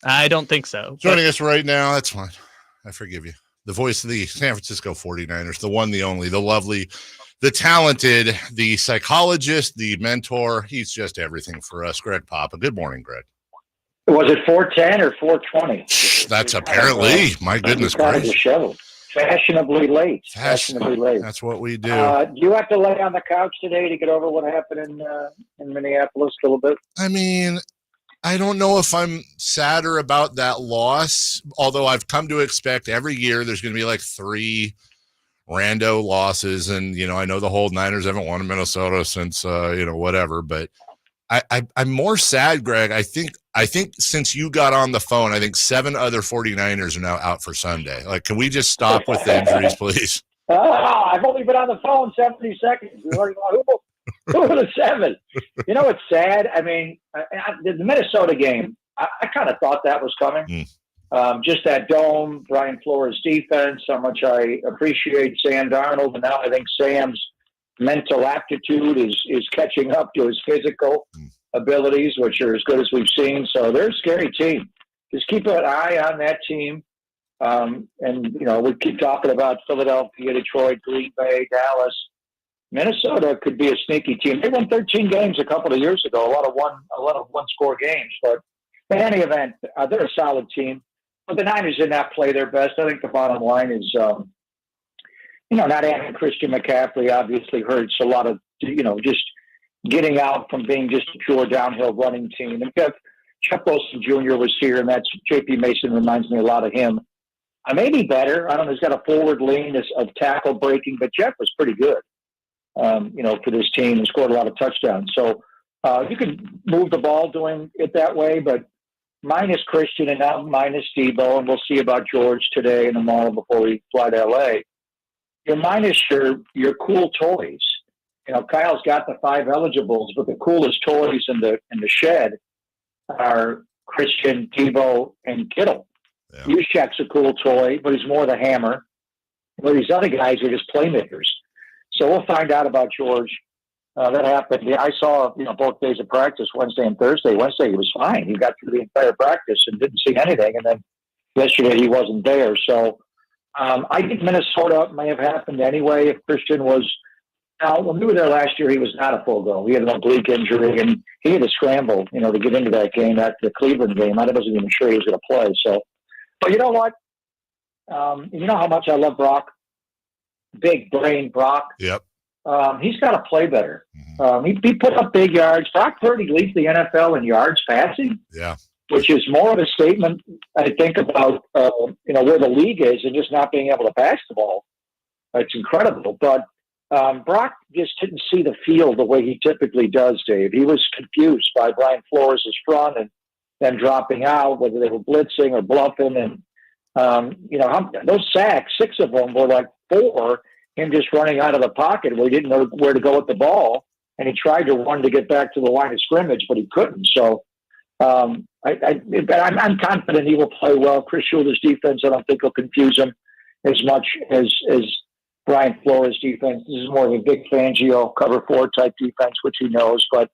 I don't think so. Joining us right now, that's fine. I forgive you. The voice of the San Francisco 49ers, the one, the only, the lovely, the talented, the psychologist, the mentor. He's just everything for us. Greg Papa. Good morning, Greg. Was it 4:10 or 4:20? That's apparently, my goodness gracious. Disheveled. Fashionably late. Fashionably late. That's what we do. Do you have to lay on the couch today to get over what happened in Minneapolis a little bit? I mean, I don't know if I'm sadder about that loss, although I've come to expect every year there's going to be like 3 rando losses. And, I know the whole Niners haven't won in Minnesota since, whatever. But I'm more sad, Greg. I think since you got on the phone, I think 7 other 49ers are now out for Sunday. Like, can we just stop with the injuries, please? I've only been on the phone 70 seconds. Who are the 7? It's sad. I mean, the Minnesota game, I kind of thought that was coming. Just that dome, Brian Flores' defense, how much I appreciate Sam Darnold. And now I think Sam's mental aptitude is catching up to his physical abilities, which are as good as we've seen. So they're a scary team. Just keep an eye on that team. We keep talking about Philadelphia, Detroit, Green Bay, Dallas. Minnesota could be a sneaky team. They won 13 games a couple of years ago, a lot of one-score games. But in any event, they're a solid team. But the Niners did not play their best. I think the bottom line is, not having Christian McCaffrey obviously hurts a lot of, just getting out from being just a pure downhill running team. And Jeff Wilson Jr. was here, and that's J.P. Mason reminds me a lot of him. Maybe better. I don't know. He's got a forward lean of tackle breaking, but Jeff was pretty good, for this team and scored a lot of touchdowns. So you can move the ball doing it that way, but minus Christian and now minus Debo, and we'll see about George today and tomorrow before we fly to L.A. You're minus your cool toys. Kyle's got the 5 eligibles, but the coolest toys in the shed are Christian, Debo, and Kittle. Yeah. Juszczyk's a cool toy, but he's more the hammer. But these other guys are just playmakers. So we'll find out about George. That happened. I saw, both days of practice, Wednesday and Thursday. Wednesday, he was fine. He got through the entire practice and didn't see anything. And then yesterday, he wasn't there. So I think Minnesota may have happened anyway if Christian was. Now, when we were there last year, he was not a full go. He had an oblique injury, and he had to scramble, to get into that game, after the Cleveland game. I wasn't even sure he was going to play. So, but you know what? You know how much I love Brock? Big brain Brock. Yep. He's got to play better. He put up big yards. Brock Purdy leads the NFL in yards passing. Yeah. Which is more of a statement, I think, about where the league is and just not being able to pass the ball. It's incredible. But Brock just didn't see the field the way he typically does, Dave. He was confused by Brian Flores' front and them dropping out, whether they were blitzing or bluffing. And, those sacks, 6 of them were like 4, him just running out of the pocket where he didn't know where to go with the ball. And he tried to run to get back to the line of scrimmage, but he couldn't. So I'm confident he will play well. Chris Schuler's defense, I don't think will confuse him as much as Brian Flores' defense. This is more of a Vic Fangio cover 4 type defense, which he knows. But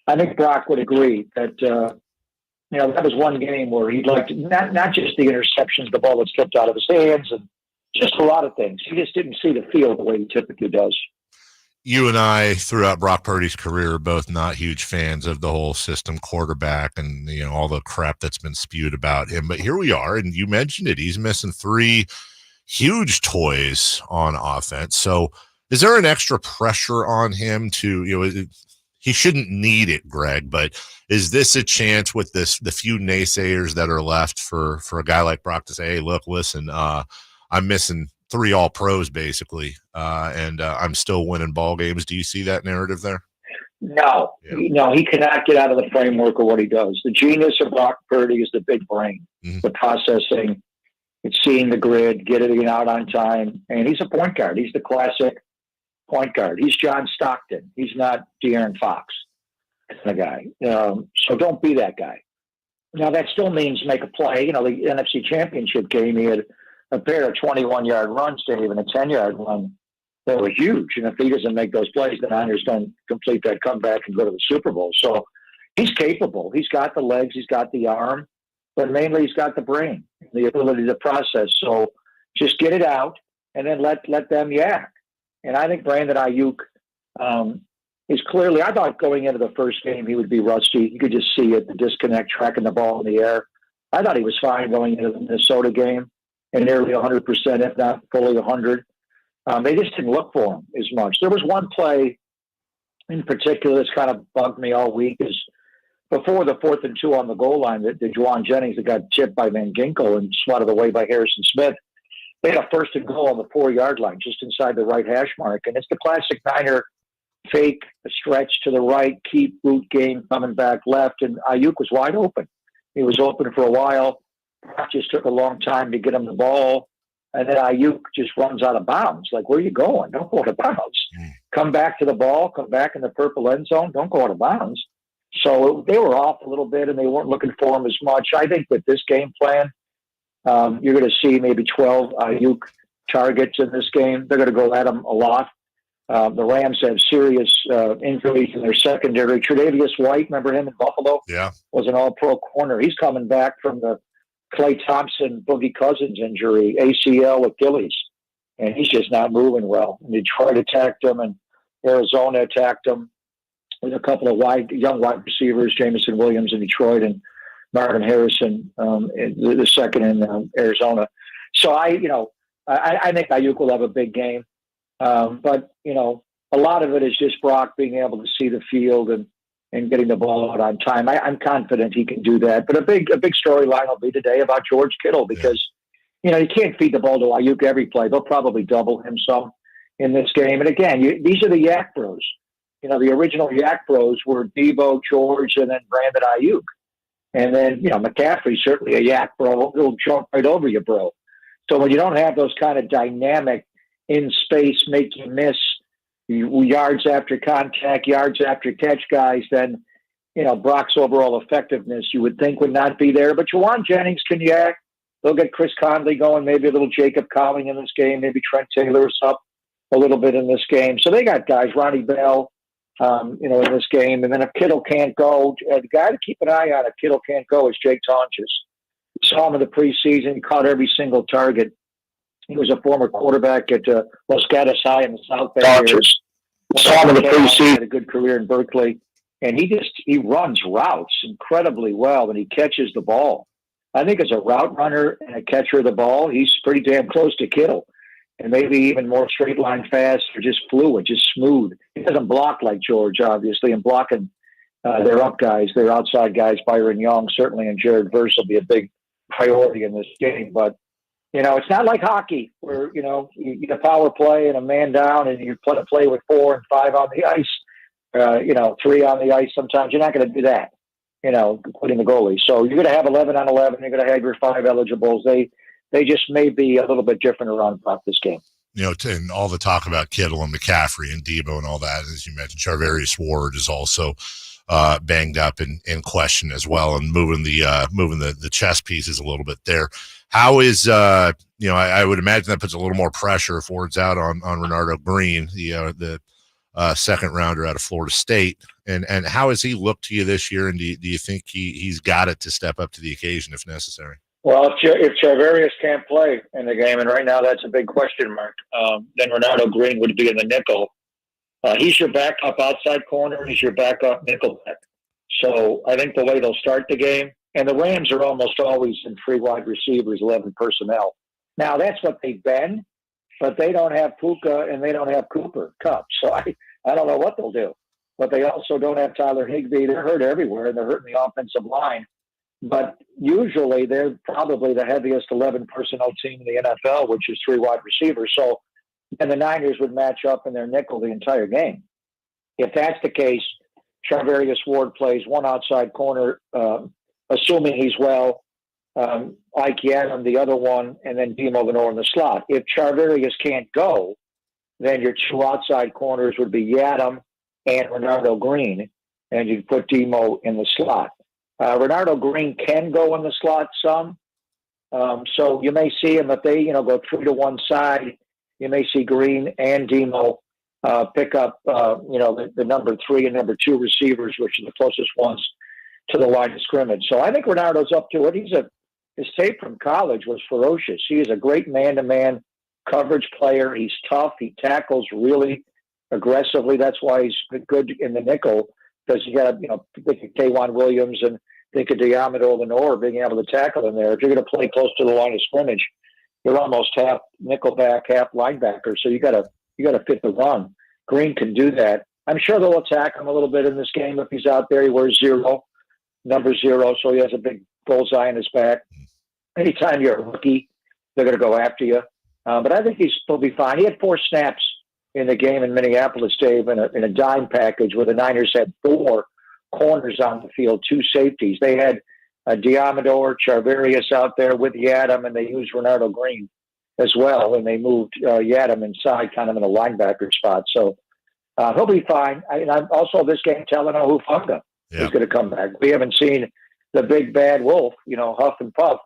I think Brock would agree that that was one game where he liked not just the interceptions, the ball that slipped out of his hands, and just a lot of things. He just didn't see the field the way he typically does. You and I, throughout Brock Purdy's career, are both not huge fans of the whole system quarterback and all the crap that's been spewed about him. But here we are, and you mentioned it. He's missing 3 huge toys on offense. So is there an extra pressure on him to, he shouldn't need it, Greg, but is this a chance with the few naysayers that are left for a guy like Brock to say, hey, look, listen, I'm missing 3 all-pros basically, and I'm still winning ball games. Do you see that narrative there? No, he cannot get out of the framework of what he does. The genius of Brock Purdy is the big brain, the processing, it's seeing the grid, getting it out on time. And he's a point guard. He's the classic point guard. He's John Stockton. He's not De'Aaron Fox. That's the guy. So don't be that guy. Now, that still means make a play. The NFC Championship game, he had a pair of 21-yard runs, Dave, and a 10-yard run that were huge. And if he doesn't make those plays, the Niners don't complete that comeback and go to the Super Bowl. So he's capable. He's got the legs. He's got the arm. but mainly he's got the brain, the ability to process. So just get it out and then let them yak. And I think Brandon Ayuk is clearly, I thought going into the first game he would be rusty. You could just see it, the disconnect, tracking the ball in the air. I thought he was fine going into the Minnesota game and nearly 100%, if not fully 100. They just didn't look for him as much. There was one play in particular that's kind of bugged me all week is before the 4th and 2 on the goal line, the Juwan Jennings that got chipped by Van Ginkel and swatted away by Harrison Smith. They had a 1st and goal on the 4-yard line, just inside the right hash mark. And it's the classic Niner fake, a stretch to the right, keep boot game coming back left. And Ayuk was wide open. He was open for a while. It just took a long time to get him the ball. And then Ayuk just runs out of bounds. Like, where are you going? Don't go out of bounds. Come back to the ball. Come back in the purple end zone. Don't go out of bounds. So they were off a little bit, and they weren't looking for him as much. I think with this game plan, you're going to see maybe 12 Ayuk targets in this game. They're going to go at him a lot. The Rams have serious injuries in their secondary. Tre'Davious White, remember him in Buffalo? Yeah. Was an all-pro corner. He's coming back from the Klay Thompson, Boogie Cousins injury, ACL, Achilles, and he's just not moving well. And Detroit attacked him, and Arizona attacked him with a couple of young wide receivers, Jameson Williams in Detroit and Marvin Harrison, the second in Arizona. So I think Ayuk will have a big game. But, a lot of it is just Brock being able to see the field and getting the ball out on time. I'm confident he can do that. But a big storyline will be today about George Kittle because, you can't feed the ball to Ayuk every play. They'll probably double him some in this game. And again, these are the Yak Bros. The original Yak Bros were Debo, George, and then Brandon Ayuk. And then, McCaffrey's certainly a Yak Bro. He'll jump right over you, bro. So when you don't have those kind of dynamic in space, make you miss yards after contact, yards after catch guys, then, Brock's overall effectiveness you would think would not be there. But Juwan Jennings can yak. They'll get Chris Conley going, maybe a little Jacob Cowling in this game, maybe Trent Taylor's up a little bit in this game. So they got guys, Ronnie Bell, in this game. And then if Kittle can't go, the guy to keep an eye on if Kittle can't go is Jake Tonches. Saw him in the preseason, caught every single target. He was a former quarterback at Los Gatos High in the South Bay area. Saw him in the preseason. Had a good career in Berkeley. And he runs routes incredibly well when he catches the ball. I think as a route runner and a catcher of the ball, he's pretty damn close to Kittle. And maybe even more straight line fast or just fluid, just smooth. He doesn't block like George, obviously. And blocking their up guys, their outside guys, Byron Young, certainly, and Jared Verse will be a big priority in this game. But, it's not like hockey where, you get a power play and a man down and you play with 4 and 5 on the ice, 3 on the ice. Sometimes you're not going to do that, including the goalie. So you're going to have 11 on 11. You're going to have your 5 eligibles. They just may be a little bit different around about this game. And all the talk about Kittle and McCaffrey and Debo and all that, as you mentioned, Charvarius Ward is also banged up and in question as well, and moving the chess pieces a little bit there. How is I would imagine that puts a little more pressure if Ward's out on Renardo Green, the second rounder out of Florida State, and how has he looked to you this year? And do you think he's got it to step up to the occasion if necessary? Well, if Charvarius can't play in the game, and right now that's a big question mark, then Renardo Green would be in the nickel. He's your backup outside corner. He's your backup nickel back. So I think the way they'll start the game, and the Rams are almost always in 3 wide receivers, 11 personnel. Now, that's what they've been, but they don't have Puka and they don't have Cooper Kupp. So I don't know what they'll do. But they also don't have Tyler Higbee. They're hurt everywhere, and they're hurting the offensive line. But usually they're probably the heaviest 11 personnel team in the NFL, which is 3 wide receivers. So then the Niners would match up in their nickel the entire game. If that's the case, Charvarius Ward plays 1 outside corner, assuming he's well, Ike Yanum the other one, and then Demo Lenore in the slot. If Charvarius can't go, then your 2 outside corners would be Yanum and Renardo Green, and you'd put Demo in the slot. Renardo Green can go in the slot some. So you may see him if they, go 3 to one side, you may see Green and Demo pick up, the number 3 and number 2 receivers, which are the closest ones to the line of scrimmage. So I think Renardo's up to it. His tape from college was ferocious. He is a great man-to-man coverage player. He's tough. He tackles really aggressively. That's why he's good in the nickel, because you got to, think of K'Wan Williams and think of Diamador Lenore being able to tackle in there. If you're going to play close to the line of scrimmage, you're almost half nickelback, half linebacker. So you got to fit the run. Green can do that. I'm sure they'll attack him a little bit in this game if he's out there. He wears number 0, so he has a big bullseye in his back. Anytime you're a rookie, they're going to go after you. But I think he'll be fine. He had 4 snaps in the game in Minneapolis, Dave, in a dime package where the Niners had 4 corners on the field, 2 safeties. They had Diamador, Charvarius out there with Yadam, and they used Renardo Green as well, and they moved Yadam inside kind of in a linebacker spot. So he'll be fine. And I'm also this game telling Hufanga is going to come back. We haven't seen the big bad wolf, huff and puff,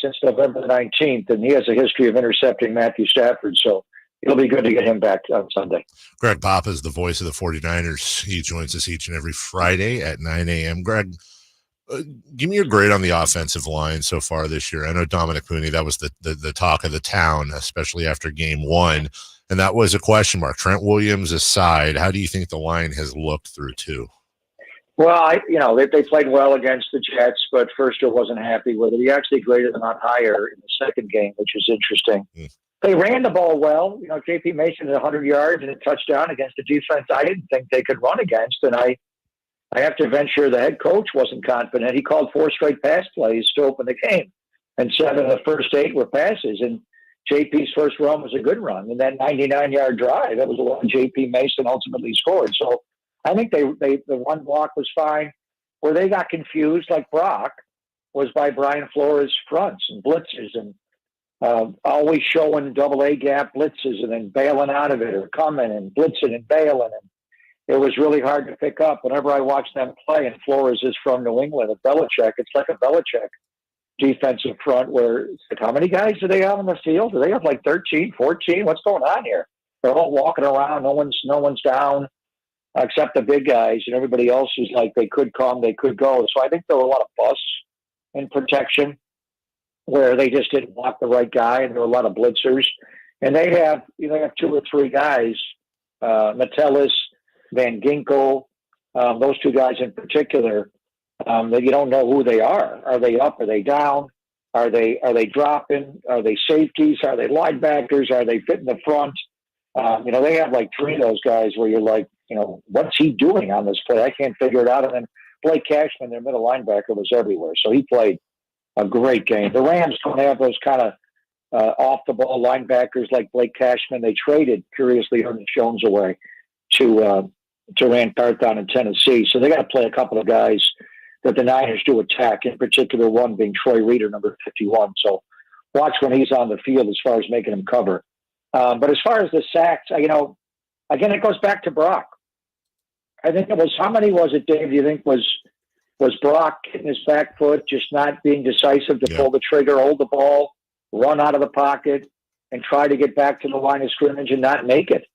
since November the 19th, and he has a history of intercepting Matthew Stafford. So it'll be good to get him back on Sunday. Greg Papa is the voice of the 49ers. He joins us each and every Friday at 9 a.m. Greg, give me your grade on the offensive line so far this year. I know Dominic Mooney, that was the talk of the town, especially after game 1, and that was a question mark. Trent Williams aside, how do you think the line has looked through 2? Well, they played well against the Jets, but Firster wasn't happy with it. He actually graded them out higher in the second game, which is interesting. They ran the ball well. J.P. Mason had 100 yards and a touchdown against a defense I didn't think they could run against, and I have to venture the head coach wasn't confident. He called 4 straight pass plays to open the game, and 7 of the first 8 were passes, and JP's first run was a good run. And that 99-yard drive, that was the one J.P. Mason ultimately scored. So I think the one block was fine. Where they got confused, like Brock, was by Brian Flores' fronts and blitzes and always showing double-A gap blitzes and then bailing out of it or coming and blitzing and bailing. And it was really hard to pick up. Whenever I watch them play, and Flores is from New England, at Belichick, it's like a Belichick defensive front where it's like, how many guys do they have on the field? Do they have like 13, 14? What's going on here? They're all walking around. No one's down except the big guys, and everybody else is like they could come, they could go. So I think there were a lot of busts in protection where they just didn't block the right guy, and there were a lot of blitzers. And they have 2 or 3 guys, Metellus, Van Ginkel, those 2 guys in particular, that you don't know who they are. Are they up? Are they down? Are they dropping? Are they safeties? Are they linebackers? Are they fitting the front? They have like 3 of those guys where you're like, what's he doing on this play? I can't figure it out. And then Blake Cashman, their middle linebacker, was everywhere. So he played a great game. The Rams don't have those kind of off-the-ball linebackers like Blake Cashman. They traded, curiously, Ernest Jones away to Rand Carthon in Tennessee. So they got to play a couple of guys that the Niners do attack, in particular one being Troy Reader, number 51. So watch when he's on the field as far as making him cover. But as far as the sacks, again, it goes back to Brock. I think it was, how many was it, Dave, do you think was Brock hitting his back foot, just not being decisive to pull the trigger, hold the ball, run out of the pocket, and try to get back to the line of scrimmage and not make it?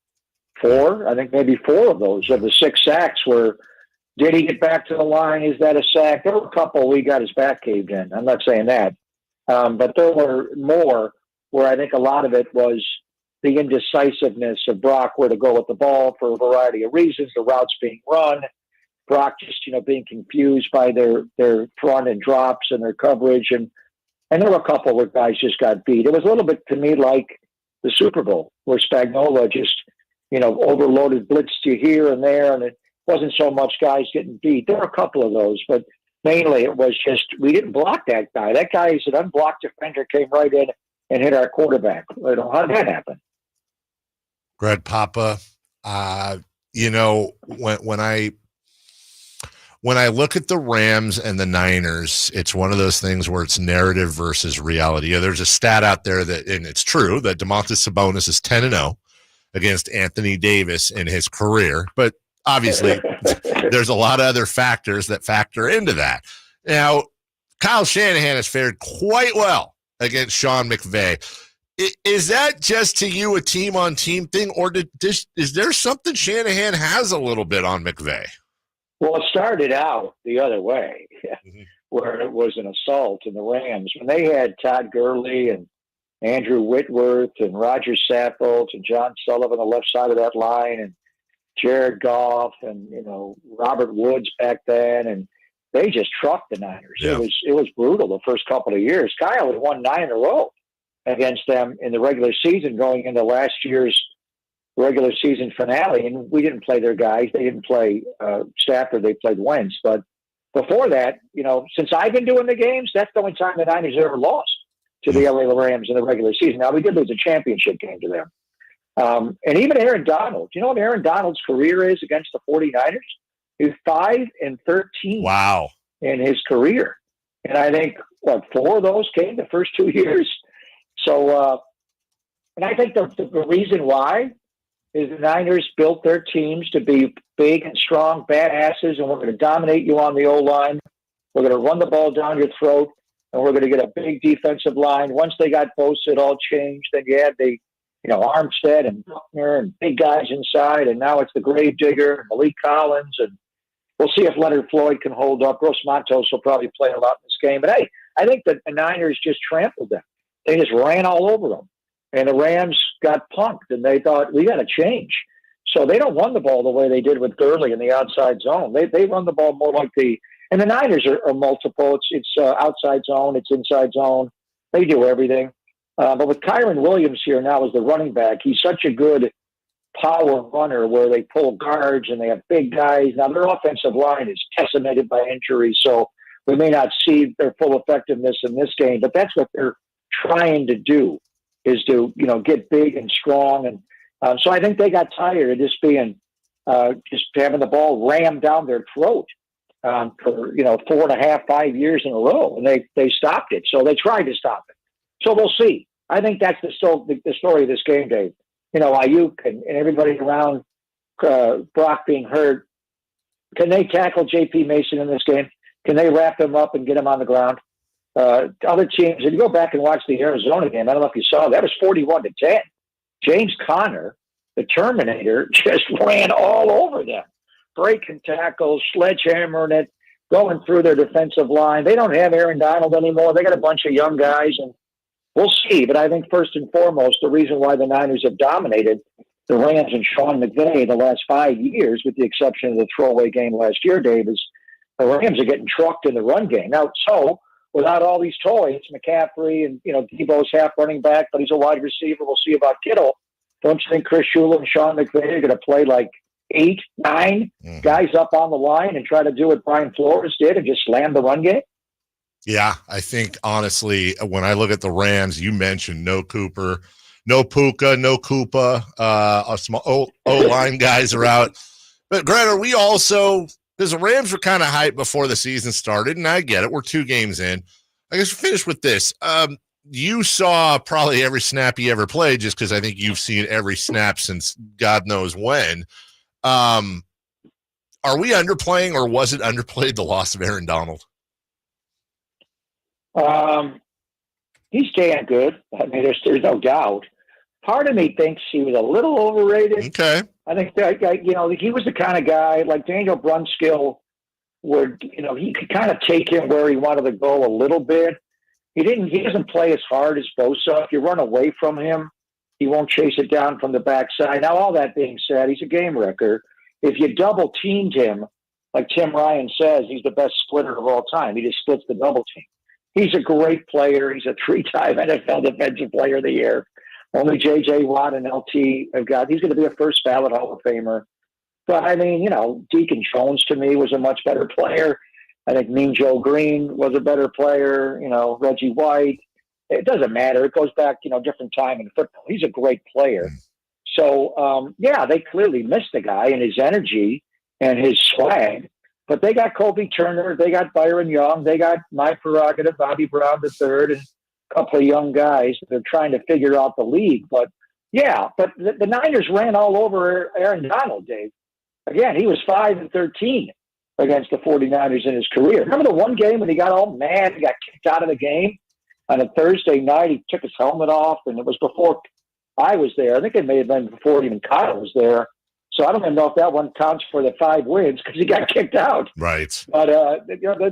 4, I think maybe 4 of those of the 6 sacks were, did he get back to the line? Is that a sack? There were a couple we got his back caved in. I'm not saying that. But there were more where I think a lot of it was the indecisiveness of Brock where to go with the ball for a variety of reasons, the routes being run, Brock just, being confused by their front and drops and their coverage. And there were a couple where guys just got beat. It was a little bit to me like the Super Bowl where Spagnuolo just, overloaded, blitzed you here and there. And it wasn't so much guys getting beat. There were a couple of those, but mainly it was just, we didn't block that guy. That guy is an unblocked defender, came right in and hit our quarterback. How did that happen? Greg Papa, when I look at the Rams and the Niners, it's one of those things where it's narrative versus reality. There's a stat out there that, and it's true, that Domantas Sabonis is 10-0 against Anthony Davis in his career, but obviously there's a lot of other factors that factor into that. Now, Kyle Shanahan has fared quite well against Sean McVay. Is that just to you a team-on-team thing, or is there something Shanahan has a little bit on McVay? Well, it started out the other way, Mhm. where it was an assault in the Rams. When they had Todd Gurley and Andrew Whitworth and Roger Saffold and John Sullivan on the left side of that line and Jared Goff and, Robert Woods back then. And they just trucked the Niners. Yeah. It was brutal the first couple of years. Kyle had won 9 in a row against them in the regular season going into last year's regular season finale. And we didn't play their guys. They didn't play Stafford. They played Wentz. But before that, since I've been doing the games, that's the only time the Niners ever lost to the LA Rams in the regular season. Now, we did lose a championship game to them. And even Aaron Donald. Do you know what Aaron Donald's career is against the 49ers? He's 5-13. Wow. In his career. And I think, 4 of those came the first 2 years. So, and I think the reason why is the Niners built their teams to be big and strong badasses, and we're going to dominate you on the O-line. We're going to run the ball down your throat, and we're going to get a big defensive line. Once they got Bosa, it all changed. Then you had the, Armstead and Buckner and big guys inside, and now it's the Gravedigger and Malik Collins, and we'll see if Leonard Floyd can hold up. Gross Matos will probably play a lot in this game. But, hey, I think that the Niners just trampled them. They just ran all over them. And the Rams got punked, and they thought, we got to change. So they don't run the ball the way they did with Gurley in the outside zone. They run the ball more like and the Niners are multiple. It's outside zone. It's inside zone. They do everything. But with Kyron Williams here now as the running back, he's such a good power runner where they pull guards and they have big guys. Now, their offensive line is decimated by injury, so we may not see their full effectiveness in this game, but that's what they're trying to do, is to, get big and strong. And so I think they got tired of just being, just having the ball rammed down their throat for, 4.5, 5 years in a row. And they stopped it. So they tried to stop it. So we'll see. I think that's the story of this game, Dave. Ayuk and everybody around Brock being hurt. Can they tackle J.P. Mason in this game? Can they wrap him up and get him on the ground? Other teams, if you go back and watch the Arizona game, I don't know if you saw, that was 41-10. James Conner, the Terminator, just ran all over them, breaking tackles, sledgehammering it, going through their defensive line. They don't have Aaron Donald anymore. They got a bunch of young guys, and we'll see. But I think first and foremost, the reason why the Niners have dominated the Rams and Sean McVay the last 5 years, with the exception of the throwaway game last year, Dave, is the Rams are getting trucked in the run game. Now, without all these toys, McCaffrey and, Debo's half running back, but he's a wide receiver. We'll see about Kittle. Don't you think Chris Shula and Sean McVay are going to play like 8, 9 guys up on the line and try to do what Brian Flores did and just slam the run game? Yeah, I think, honestly, when I look at the Rams, you mentioned no Cooper, no Puka, no Koopa. A small O-line guys are out. But, Grant, are we also – because the Rams were kind of hyped before the season started, and I get it. We're 2 games in. I guess we'll finish with this. You saw probably every snap he ever played, just because I think you've seen every snap since God knows when. Are we underplaying, or was it underplayed, the loss of Aaron Donald? He's damn good. I mean, there's no doubt. Part of me thinks he was a little overrated. Okay. I think that guy, he was the kind of guy like Daniel Brunskill would, he could kind of take him where he wanted to go a little bit. He doesn't play as hard as Bosa. If you run away from him, he won't chase it down from the backside. Now, all that being said, he's a game wrecker. If you double teamed him, like Tim Ryan says, he's the best splitter of all time. He just splits the double team. He's a great player. He's a 3-time NFL Defensive Player of the Year. Only J.J. Watt and LT have got. He's going to be a first ballot Hall of Famer. But, I mean, Deacon Jones to me was a much better player. I think Mean Joe Green was a better player. Reggie White. It doesn't matter. It goes back, different time in football. He's a great player. So, they clearly missed the guy and his energy and his swag. But they got Kobe Turner. They got Byron Young. They got my prerogative, Bobby Brown III, and couple of young guys that are trying to figure out the league. But the Niners ran all over Aaron Donald, Dave. Again, he was 5-13 against the 49ers in his career. Remember the one game when he got all mad, he got kicked out of the game on a Thursday night, he took his helmet off, and it was before I was there. I think it may have been before even Kyle was there. So I don't even know if that one counts for the 5 wins because he got kicked out. Right. But a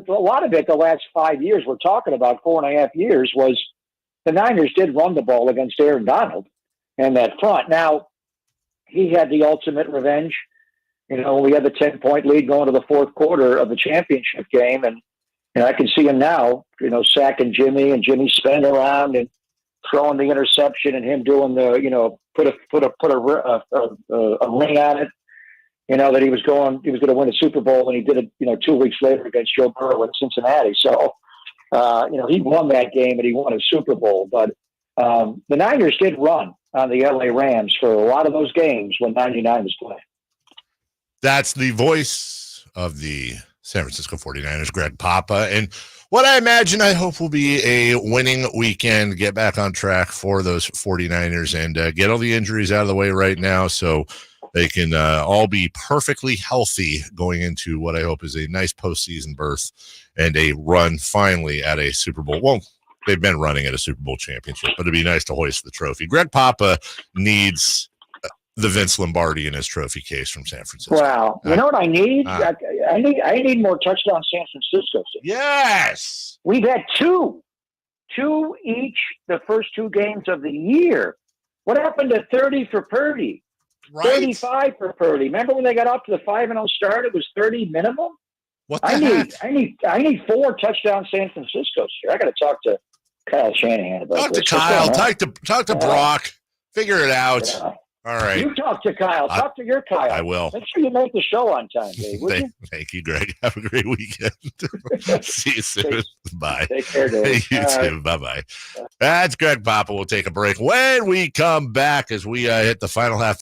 lot of it, the last 5 years, we're talking about 4.5 years, was the Niners did run the ball against Aaron Donald and that front. Now, he had the ultimate revenge. We had the 10-point lead going to the fourth quarter of the championship game, and I can see him now, sacking Jimmy and Jimmy spinning around and throwing the interception and him doing the, put a ring on it, that he was going to win a Super Bowl, and he did it, 2 weeks later against Joe Burrow in Cincinnati. So, he won that game and he won a Super Bowl. But the Niners did run on the LA Rams for a lot of those games when 99 was playing. That's the voice of the San Francisco 49ers, Greg Papa. And what I hope will be a winning weekend, get back on track for those 49ers and get all the injuries out of the way right now so they can all be perfectly healthy going into what I hope is a nice postseason berth and a run finally at a Super Bowl. Well, they've been running at a Super Bowl championship, but it'd be nice to hoist the trophy. Greg Papa needs the Vince Lombardi in his trophy case from San Francisco. Wow. You know what I need? I need more touchdown San Francisco. Yes. We've had two each the first 2 games of the year. What happened to 30 for Purdy? Right. 35 for Purdy. Remember when they got up to the 5-0 start? It was 30 minimum. What the heck? I need 4 touchdown San Franciscos here. I got to talk to Kyle Shanahan about Talk this. to Kyle. Talk to Brock. Figure it out. Yeah. All right. You talk to Kyle. Talk to your Kyle. I will. Make sure you make the show on time, Dave. Thank you, Greg. Have a great weekend. See you soon. Bye. Take care, Dave. You too. Bye-bye. That's Greg Papa. We'll take a break. When we come back, as we hit the final half